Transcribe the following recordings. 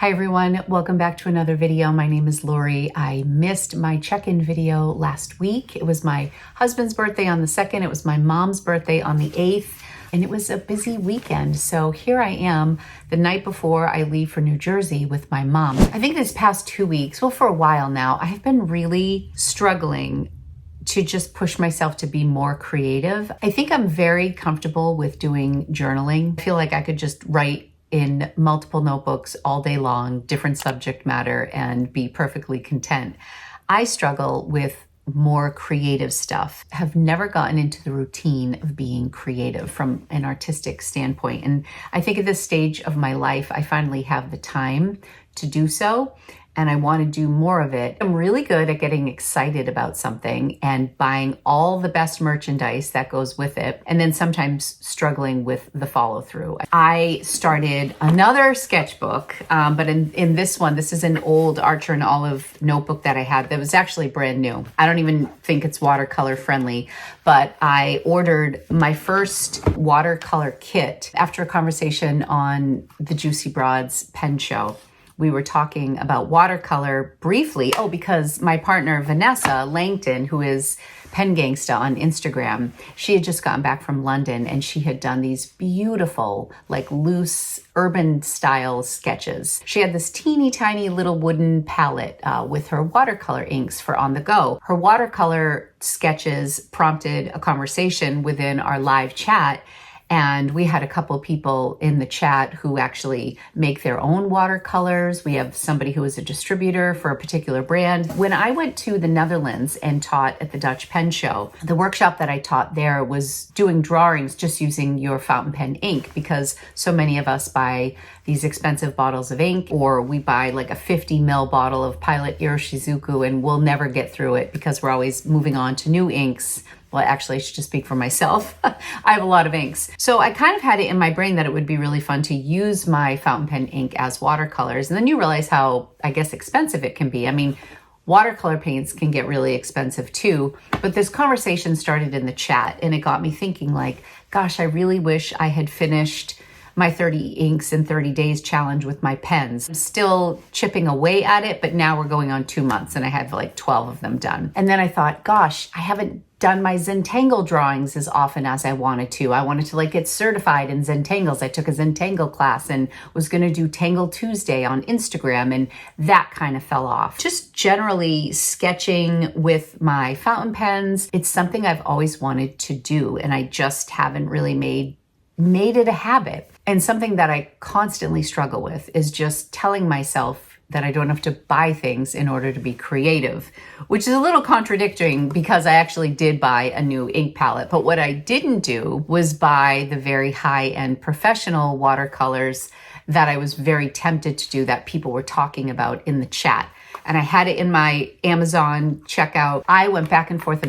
Hi everyone, welcome back to another video. My name is Lori. I missed my check-in video last week. It was my husband's birthday on the 2nd. It was my mom's birthday on the 8th, and it was a busy weekend. So here I am the night before I leave for New Jersey with my mom. I think this past 2 weeks, well, for a while now, I have been really struggling to just push myself to be more creative. I think I'm very comfortable with doing journaling. I feel like I could just write in multiple notebooks all day long, different subject matter, and be perfectly content. I struggle with more creative stuff. Have never gotten into the routine of being creative from an artistic standpoint. And I think at this stage of my life, I finally have the time to do so. And I want to do more of it. I'm really good at getting excited about something and buying all the best merchandise that goes with it, and then sometimes struggling with the follow through. I started another sketchbook, but in this one, this is an old Archer and Olive notebook that I had that was actually brand new. I don't even think it's watercolor friendly, but I ordered my first watercolor kit after a conversation on the Juicy Broads pen show. We were talking about watercolor briefly. Oh, because my partner, Vanessa Langton, who is Pen Gangsta on Instagram, she had just gotten back from London and she had done these beautiful, like loose urban style sketches. She had this teeny tiny little wooden palette with her watercolor inks for on the go. Her watercolor sketches prompted a conversation within our live chat. And we had a couple of people in the chat who actually make their own watercolors. We have somebody who is a distributor for a particular brand. When I went to the Netherlands and taught at the Dutch Pen Show, the workshop that I taught there was doing drawings just using your fountain pen ink, because so many of us buy these expensive bottles of ink, or we buy like a 50 ml bottle of Pilot Iroshizuku and we'll never get through it because we're always moving on to new inks. Well, actually, I should just speak for myself. I have a lot of inks. So I kind of had it in my brain that it would be really fun to use my fountain pen ink as watercolors. And then you realize how, I guess, expensive it can be. I mean, watercolor paints can get really expensive too. But this conversation started in the chat and it got me thinking like, gosh, I really wish I had finished my 30 inks in 30 days challenge with my pens. I'm still chipping away at it, but now we're going on 2 months and I have like 12 of them done. And then I thought, gosh, I haven't done my Zentangle drawings as often as I wanted to. I wanted to like get certified in Zentangles. I took a Zentangle class and was going to do Tangle Tuesday on Instagram, and that kind of fell off. Just generally sketching with my fountain pens, it's something I've always wanted to do, and I just haven't really made it a habit. And something that I constantly struggle with is just telling myself that I don't have to buy things in order to be creative, which is a little contradicting because I actually did buy a new ink palette. But what I didn't do was buy the very high-end professional watercolors that I was very tempted to do that people were talking about in the chat. And I had it in my Amazon checkout. I went back and forth,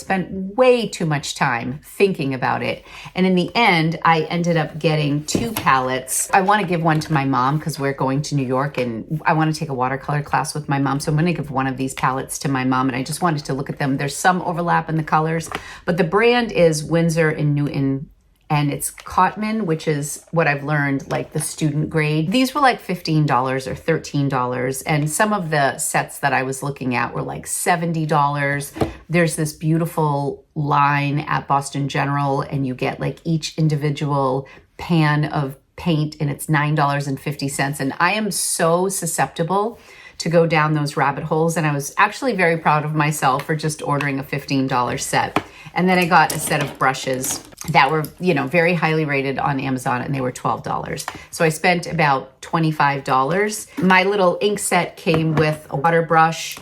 spent way too much time thinking about it. And in the end, I ended up getting 2 palettes. I want to give one to my mom because we're going to New York and I want to take a watercolor class with my mom. So I'm going to give one of these palettes to my mom, and I just wanted to look at them. There's some overlap in the colors, but the brand is Winsor and Newton. And it's Cotman, which is what I've learned, like the student grade. These were like $15 or $13. And some of the sets that I was looking at were like $70. There's this beautiful line at Boston General, and you get like each individual pan of paint, and it's $9.50. And I am so susceptible to go down those rabbit holes. And I was actually very proud of myself for just ordering a $15 set. And then I got a set of brushes that were, very highly rated on Amazon, and they were $12. So I spent about $25. My little ink set came with a water brush.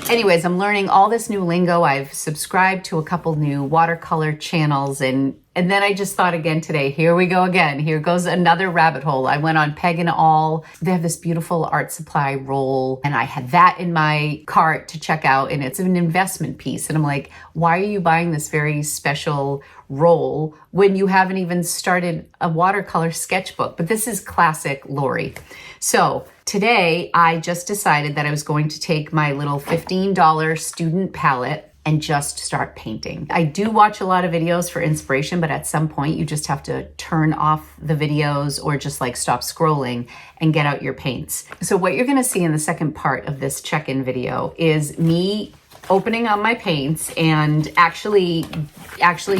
Anyways, I'm learning all this new lingo. I've subscribed to a couple new watercolor channels, and then I just thought again today, here we go again. Here goes another rabbit hole. I went on Peg and All. They have this beautiful art supply roll, and I had that in my cart to check out, and it's an investment piece. And I'm like, why are you buying this very special roll when you haven't even started a watercolor sketchbook? But this is classic Lori. So today I just decided that I was going to take my little $15 student palette and just start painting. I do watch a lot of videos for inspiration, but at some point you just have to turn off the videos or just like stop scrolling and get out your paints. So what you're gonna see in the second part of this check-in video is me opening on my paints and actually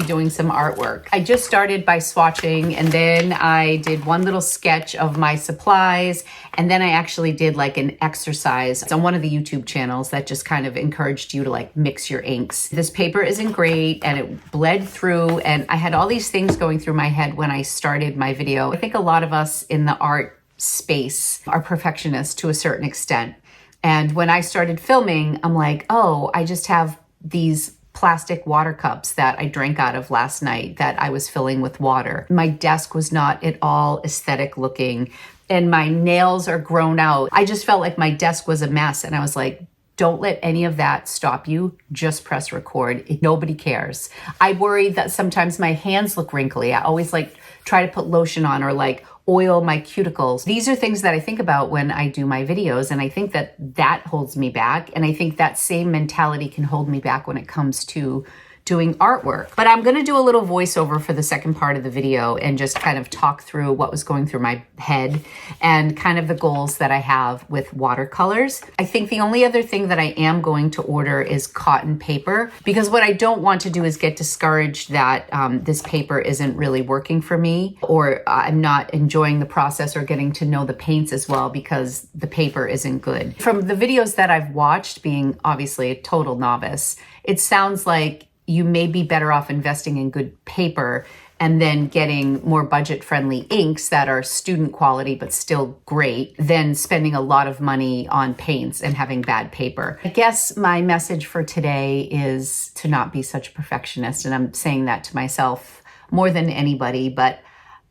doing some artwork. I just started by swatching, and then I did one little sketch of my supplies, and then I actually did like an exercise on one of the YouTube channels that just kind of encouraged you to like mix your inks. This paper isn't great and it bled through, and I had all these things going through my head when I started my video. I think a lot of us in the art space are perfectionists to a certain extent. And when I started filming, I'm like, oh, I just have these plastic water cups that I drank out of last night that I was filling with water. My desk was not at all aesthetic looking, and my nails are grown out. I just felt like my desk was a mess. And I was like, don't let any of that stop you. Just press record. Nobody cares. I worry that sometimes my hands look wrinkly. I always like try to put lotion on or like oil my cuticles. These are things that I think about when I do my videos, and I think that that holds me back. And I think that same mentality can hold me back when it comes to doing artwork. But I'm gonna do a little voiceover for the second part of the video and just kind of talk through what was going through my head and kind of the goals that I have with watercolors. I think the only other thing that I am going to order is cotton paper, because what I don't want to do is get discouraged that this paper isn't really working for me, or I'm not enjoying the process or getting to know the paints as well because the paper isn't good. From the videos that I've watched, being obviously a total novice, it sounds like you may be better off investing in good paper and then getting more budget-friendly inks that are student quality but still great than spending a lot of money on paints and having bad paper. I guess my message for today is to not be such a perfectionist, and I'm saying that to myself more than anybody, but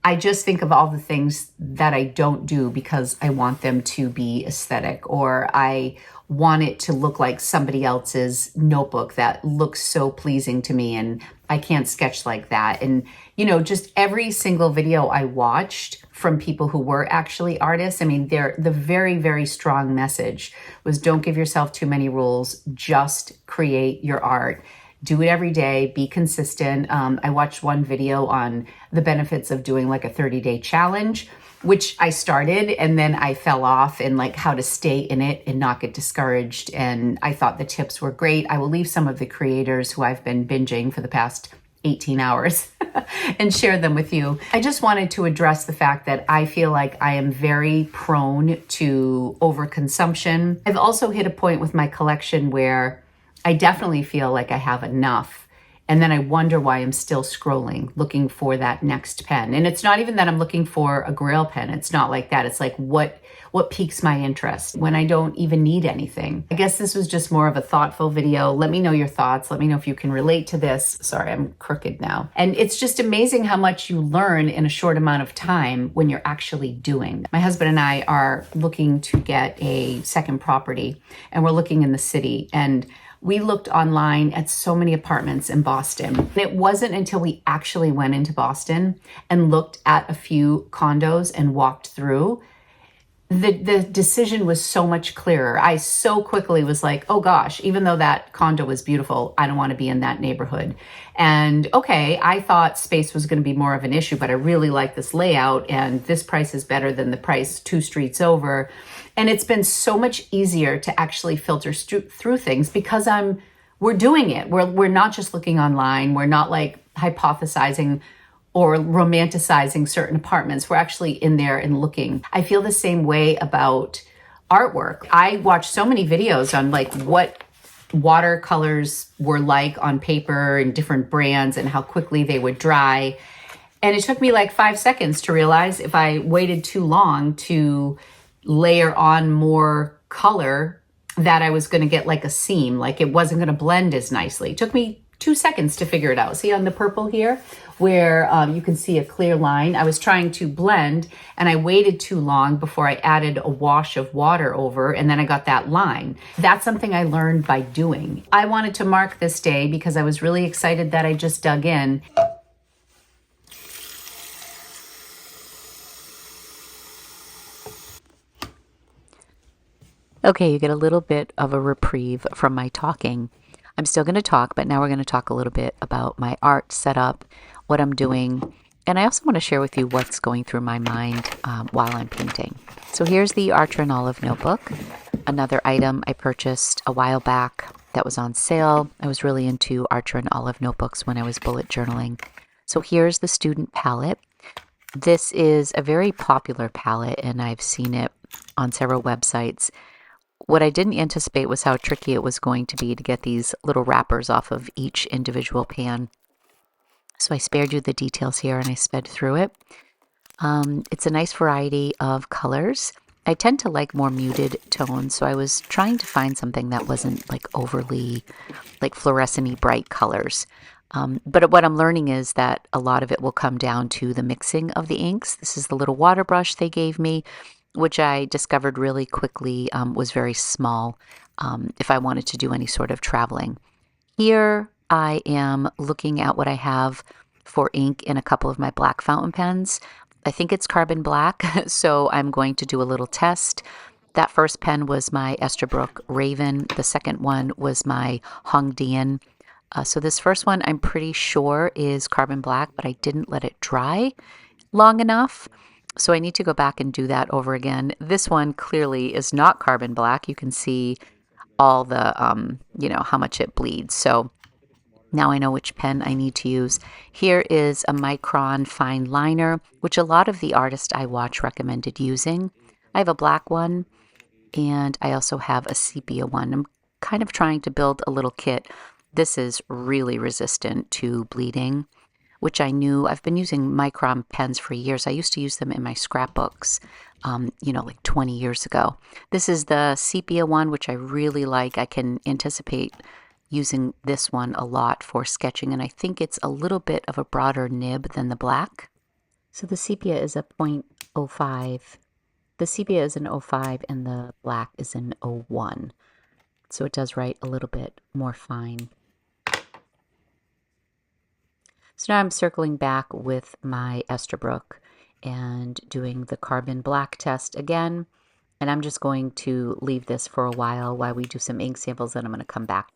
I just think of all the things that I don't do because I want them to be aesthetic, or I want it to look like somebody else's notebook that looks so pleasing to me, and I can't sketch like that. And, you know, just every single video I watched from people who were actually artists, I mean, the very, very strong message was don't give yourself too many rules, just create your art. Do it every day, be consistent. I watched one video on the benefits of doing like a 30-day challenge, which I started and then I fell off, and like how to stay in it and not get discouraged. And I thought the tips were great. I will leave some of the creators who I've been binging for the past 18 hours and share them with you. I just wanted to address the fact that I feel like I am very prone to overconsumption. I've also hit a point with my collection where I definitely feel like I have enough. And then I wonder why I'm still scrolling, looking for that next pen. And it's not even that I'm looking for a Grail pen. It's not like that. It's like what piques my interest when I don't even need anything. I guess this was just more of a thoughtful video. Let me know your thoughts. Let me know if you can relate to this. Sorry, I'm crooked now. And it's just amazing how much you learn in a short amount of time when you're actually doing. My husband and I are looking to get a second property, and we're looking in the city. And we looked online at so many apartments in Boston. And it wasn't until we actually went into Boston and looked at a few condos and walked through, the decision was so much clearer. I so quickly was like, oh gosh, even though that condo was beautiful, I don't want to be in that neighborhood. And okay, I thought space was going to be more of an issue, but I really like this layout, and this price is better than the price 2 streets over. And it's been so much easier to actually filter through things because we're doing it. We're not just looking online. We're not like hypothesizing or romanticizing certain apartments. We're actually in there and looking. I feel the same way about artwork. I watched so many videos on like what watercolors were like on paper and different brands and how quickly they would dry. And it took me like 5 seconds to realize if I waited too long to layer on more color that I was going to get like a seam, like it wasn't going to blend as nicely. It took me 2 seconds to figure it out. See on the purple here where you can see a clear line. I was trying to blend and I waited too long before I added a wash of water over, and then I got that line. That's something I learned by doing. I wanted to mark this day because I was really excited that I just dug in. Okay, you get a little bit of a reprieve from my talking. I'm still going to talk, but now we're going to talk a little bit about my art setup, what I'm doing, and I also want to share with you what's going through my mind while I'm painting. So here's the Archer and Olive notebook, another item I purchased a while back that was on sale. I was really into Archer and Olive notebooks when I was bullet journaling. So here's the student palette. This is a very popular palette, and I've seen it on several websites. What I didn't anticipate was how tricky it was going to be to get these little wrappers off of each individual pan. So I spared you the details here and I sped through it. It's a nice variety of colors. I tend to like more muted tones, so I was trying to find something that wasn't like overly like fluorescent-y bright colors. But what I'm learning is that a lot of it will come down to the mixing of the inks. This is the little water brush they gave me, which I discovered really quickly was very small if I wanted to do any sort of traveling. Here I am looking at what I have for ink in a couple of my black fountain pens. I think it's carbon black, so I'm going to do a little test. That first pen was my Esterbrook Raven. The second one was my Hongdian. So this first one I'm pretty sure is carbon black, but I didn't let it dry long enough. So I need to go back and do that over again. This one clearly is not carbon black. You can see all the, how much it bleeds. So now I know which pen I need to use. Here is a Micron fine liner, which a lot of the artists I watch recommended using. I have a black one, and I also have a sepia one. I'm kind of trying to build a little kit. This is really resistant to bleeding, which I knew. I've been using Micron pens for years. I used to use them in my scrapbooks, like 20 years ago. This is the sepia one, which I really like. I can anticipate using this one a lot for sketching, and I think it's a little bit of a broader nib than the black. So the sepia is a 0.05. The sepia is an 05 and the black is an 01. So it does write a little bit more fine. So now I'm circling back with my Esterbrook and doing the carbon black test again. And I'm just going to leave this for a while we do some ink samples, and I'm going to come back.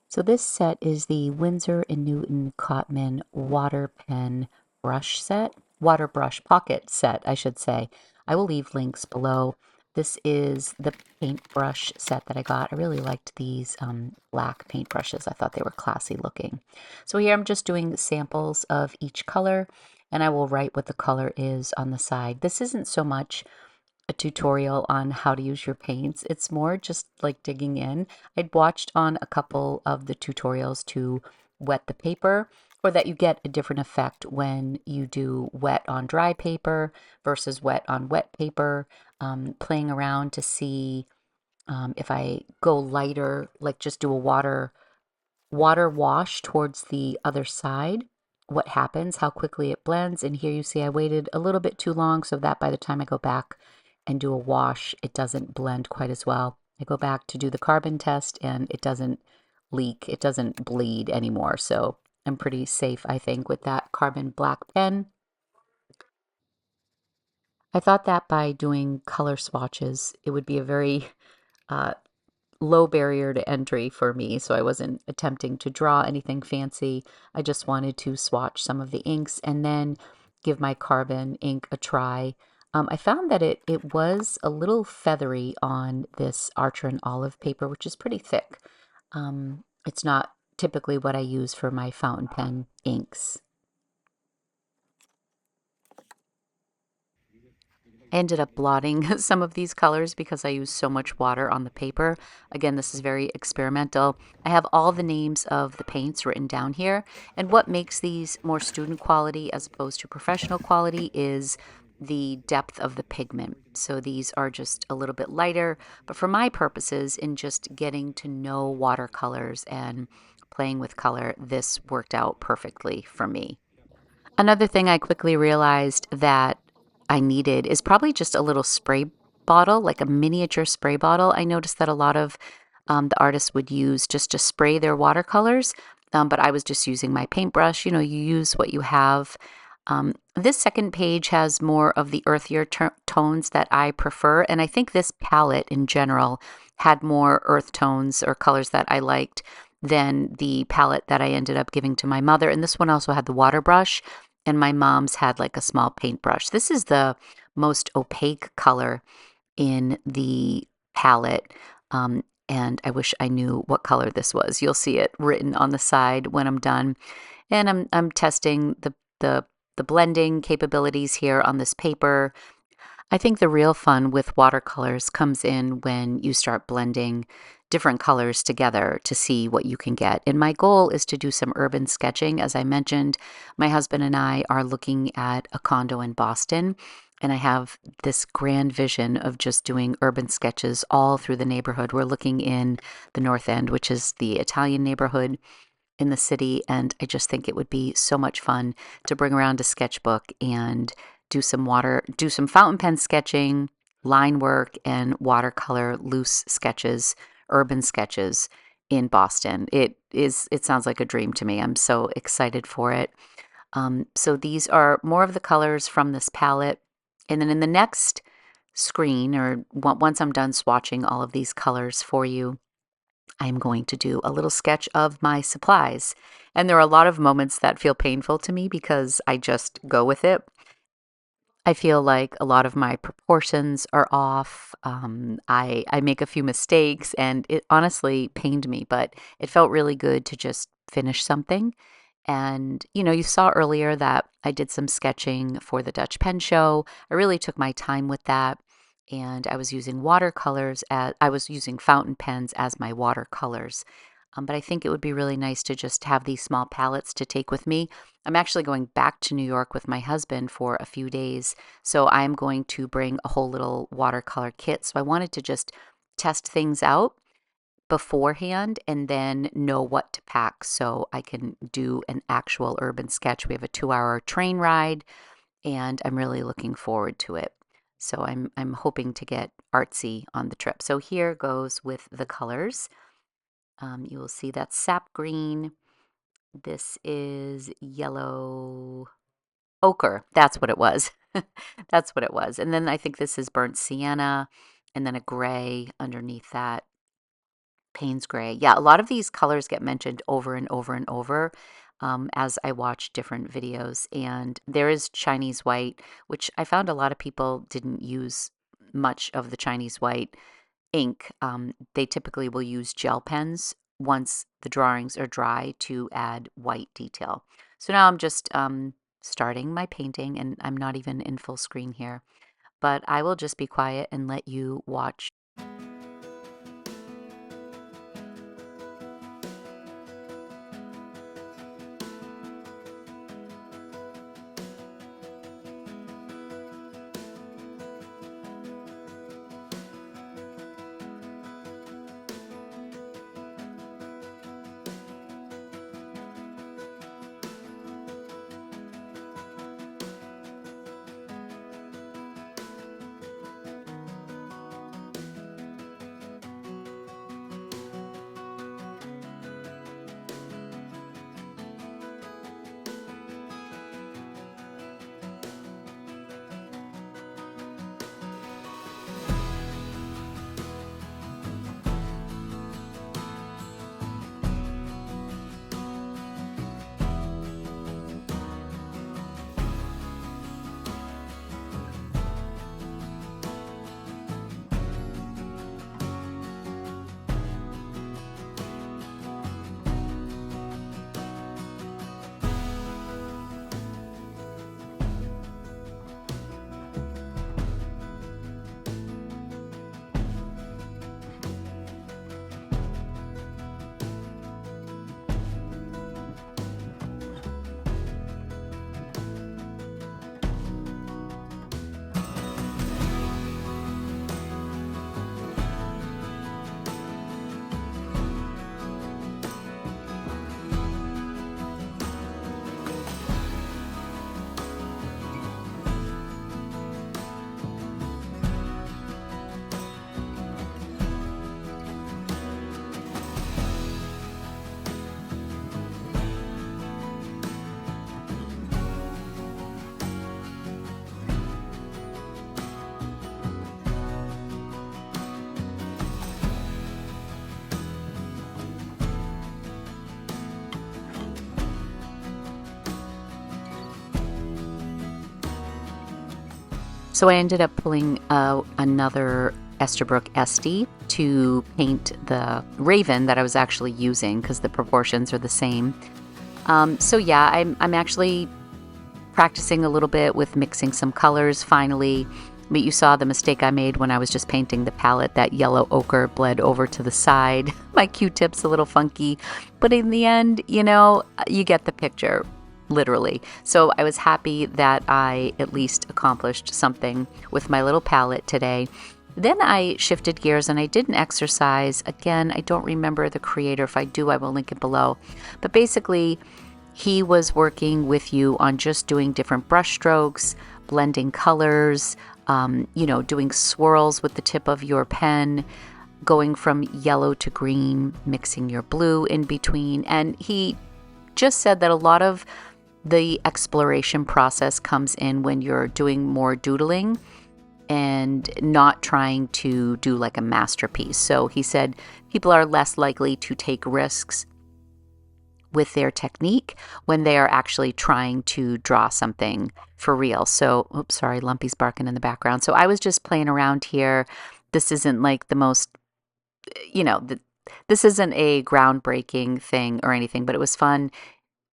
So this set is the Winsor & Newton Cotman water pen brush set, water brush pocket set, I should say. I will leave links below. This is the paintbrush set that I got. I really liked these black paintbrushes. I thought they were classy looking. So here I'm just doing samples of each color, and I will write what the color is on the side. This isn't so much a tutorial on how to use your paints. It's more just like digging in. I'd watched on a couple of the tutorials to wet the paper, or that you get a different effect when you do wet on dry paper versus wet on wet paper, playing around to see if I go lighter, like just do a water wash towards the other side, what happens, how quickly it blends. And here you see I waited a little bit too long so that by the time I go back and do a wash, it doesn't blend quite as well. I go back to do the carbon test and it doesn't leak, it doesn't bleed anymore. So I'm pretty safe, I think, with that carbon black pen. I thought that by doing color swatches, it would be a very low barrier to entry for me, so I wasn't attempting to draw anything fancy. I just wanted to swatch some of the inks and then give my carbon ink a try. I found that it was a little feathery on this Archer and Olive paper, which is pretty thick. It's not typically what I use for my fountain pen inks. I ended up blotting some of these colors because I used so much water on the paper. Again, this is very experimental. I have all the names of the paints written down here. And what makes these more student quality as opposed to professional quality is the depth of the pigment. So these are just a little bit lighter, but for my purposes, in just getting to know watercolors and playing with color, this worked out perfectly for me. Another thing I quickly realized that I needed is probably just a little spray bottle, like a miniature spray bottle. I noticed that a lot of the artists would use just to spray their watercolors, but I was just using my paintbrush. You use what you have. This second page has more of the earthier tones that I prefer, and I think this palette in general had more earth tones or colors that I liked. than the palette that I ended up giving to my mother. And this one also had the water brush, and my mom's had like a small paintbrush. This is the most opaque color in the palette. And I wish I knew what color this was. You'll see it written on the side when I'm done. And I'm testing the blending capabilities here on this paper. I think the real fun with watercolors comes in when you start blending different colors together to see what you can get. And my goal is to do some urban sketching. As I mentioned, my husband and I are looking at a condo in Boston, and I have this grand vision of just doing urban sketches all through the neighborhood. We're looking in the North End, which is the Italian neighborhood in the city, and I just think it would be so much fun to bring around a sketchbook and do some fountain pen sketching, line work, and watercolor loose sketches, urban sketches in Boston. It sounds like a dream to me. I'm so excited for it. So these are more of the colors from this palette. And then in the next screen, or once I'm done swatching all of these colors for you, I'm going to do a little sketch of my supplies. And there are a lot of moments that feel painful to me because I just go with it. I feel like a lot of my proportions are off. I make a few mistakes, and it honestly pained me, but it felt really good to just finish something. And, you saw earlier that I did some sketching for the Dutch Pen Show. I really took my time with that. And I was using I was using fountain pens as my watercolors. But I think it would be really nice to just have these small palettes to take with me. I'm actually going back to New York with my husband for a few days. So I'm going to bring a whole little watercolor kit. So I wanted to just test things out beforehand and then know what to pack so I can do an actual urban sketch. We have a 2-hour train ride, and I'm really looking forward to it. So I'm hoping to get artsy on the trip. So here goes with the colors. You will see that sap green. This is yellow ochre. That's what it was. That's what it was. And then I think this is burnt sienna, and then a gray underneath that. Payne's gray. Yeah, a lot of these colors get mentioned over and over and over as I watch different videos. And there is Chinese white, which I found a lot of people didn't use much of the Chinese white ink. They typically will use gel pens once the drawings are dry to add white detail. So now I'm just starting my painting, and I'm not even in full screen here. But I will just be quiet and let you watch. So I ended up pulling another Esterbrook SD to paint the raven that I was actually using because the proportions are the same. So yeah, I'm actually practicing a little bit with mixing some colors finally. But you saw the mistake I made when I was just painting the palette. That yellow ochre bled over to the side. My Q-tip's a little funky, but in the end, you know, you get the picture, literally. So I was happy that I at least accomplished something with my little palette today. Then I shifted gears and I did an exercise. Again, I don't remember the creator. If I do, I will link it below. But basically, he was working with you on just doing different brush strokes, blending colors, you know, doing swirls with the tip of your pen, going from yellow to green, mixing your blue in between. And he just said that a lot of the exploration process comes in when you're doing more doodling and not trying to do like a masterpiece. So he said people are less likely to take risks with their technique when they are actually trying to draw something for real. So, oops, sorry, Lumpy's barking in the background. So I was just playing around here. This isn't like the most, you know, this isn't a groundbreaking thing or anything, but it was fun.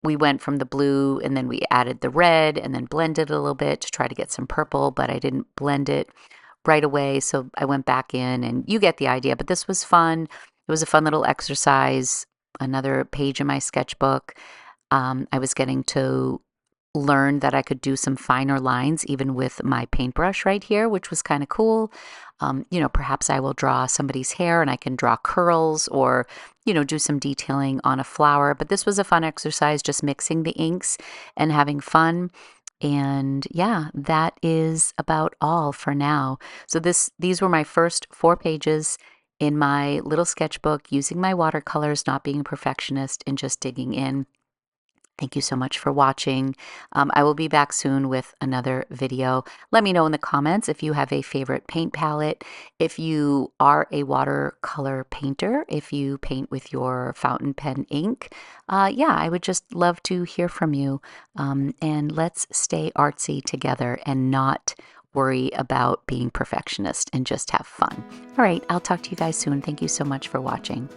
We went from the blue and then we added the red and then blended it a little bit to try to get some purple, but I didn't blend it right away. So I went back in and you get the idea, but this was fun. It was a fun little exercise. Another page in my sketchbook. I was getting to learn that I could do some finer lines even with my paintbrush right here, which was kind of cool. You know, perhaps I will draw somebody's hair and I can draw curls or, you know, do some detailing on a flower. But this was a fun exercise, just mixing the inks and having fun. And yeah, that is about all for now. So these were my first 4 pages in my little sketchbook using my watercolors, not being a perfectionist and just digging in. Thank you so much for watching. I will be back soon with another video. Let me know in the comments if you have a favorite paint palette, if you are a watercolor painter, if you paint with your fountain pen ink. Yeah, I would just love to hear from you. And let's stay artsy together and not worry about being perfectionist and just have fun. All right, I'll talk to you guys soon. Thank you so much for watching.